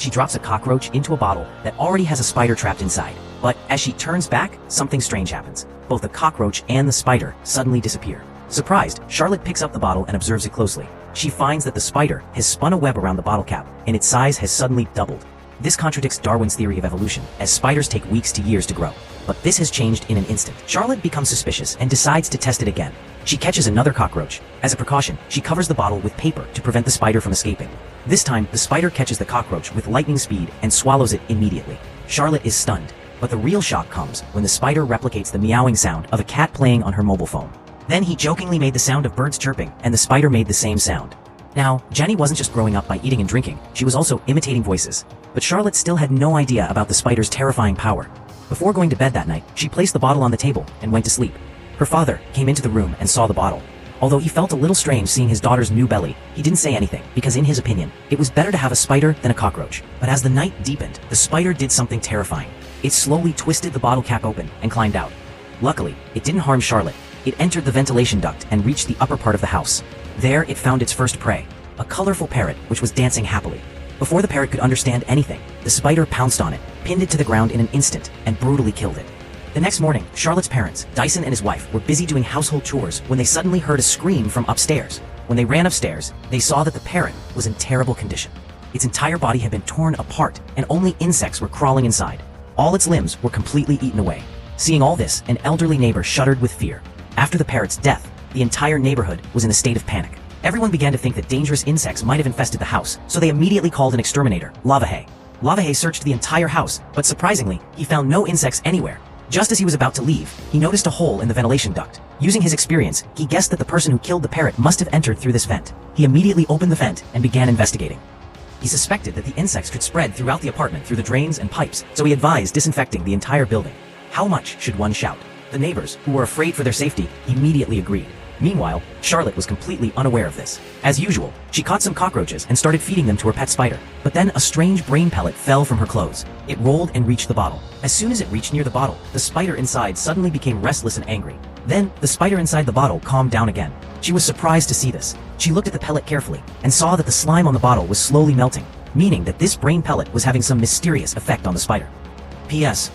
she drops a cockroach into a bottle that already has a spider trapped inside. But as she turns back, something strange happens. Both the cockroach and the spider suddenly disappear. Surprised, Charlotte picks up the bottle and observes it closely. She finds that the spider has spun a web around the bottle cap, and its size has suddenly doubled. This contradicts Darwin's theory of evolution, as spiders take weeks to years to grow. But this has changed in an instant. Charlotte becomes suspicious and decides to test it again. She catches another cockroach. As a precaution, she covers the bottle with paper to prevent the spider from escaping. This time, the spider catches the cockroach with lightning speed and swallows it immediately. Charlotte is stunned, but the real shock comes when the spider replicates the meowing sound of a cat playing on her mobile phone. Then he jokingly made the sound of birds chirping, and the spider made the same sound. Now, Jenny wasn't just growing up by eating and drinking, she was also imitating voices. But Charlotte still had no idea about the spider's terrifying power. Before going to bed that night, she placed the bottle on the table and went to sleep. Her father came into the room and saw the bottle. Although he felt a little strange seeing his daughter's new belly, he didn't say anything because in his opinion, it was better to have a spider than a cockroach. But as the night deepened, the spider did something terrifying. It slowly twisted the bottle cap open and climbed out. Luckily, it didn't harm Charlotte. It entered the ventilation duct and reached the upper part of the house. There it found its first prey, a colorful parrot which was dancing happily. Before the parrot could understand anything, the spider pounced on it, pinned it to the ground in an instant, and brutally killed it. The next morning, Charlotte's parents, Dyson and his wife, were busy doing household chores when they suddenly heard a scream from upstairs. When they ran upstairs, they saw that the parrot was in terrible condition. Its entire body had been torn apart, and only insects were crawling inside. All its limbs were completely eaten away. Seeing all this, an elderly neighbor shuddered with fear. After the parrot's death, the entire neighborhood was in a state of panic. Everyone began to think that dangerous insects might have infested the house, so they immediately called an exterminator, Lavahay. Lavahay searched the entire house, but surprisingly, he found no insects anywhere. Just as he was about to leave, he noticed a hole in the ventilation duct. Using his experience, he guessed that the person who killed the parrot must have entered through this vent. He immediately opened the vent and began investigating. He suspected that the insects could spread throughout the apartment through the drains and pipes, so he advised disinfecting the entire building. How much should one shout? The neighbors, who were afraid for their safety, immediately agreed. Meanwhile, Charlotte was completely unaware of this. As usual, she caught some cockroaches and started feeding them to her pet spider. But then a strange brain pellet fell from her clothes. It rolled and reached the bottle. As soon as it reached near the bottle, the spider inside suddenly became restless and angry. Then, the spider inside the bottle calmed down again. She was surprised to see this. She looked at the pellet carefully and saw that the slime on the bottle was slowly melting, meaning that this brain pellet was having some mysterious effect on the spider. P.S.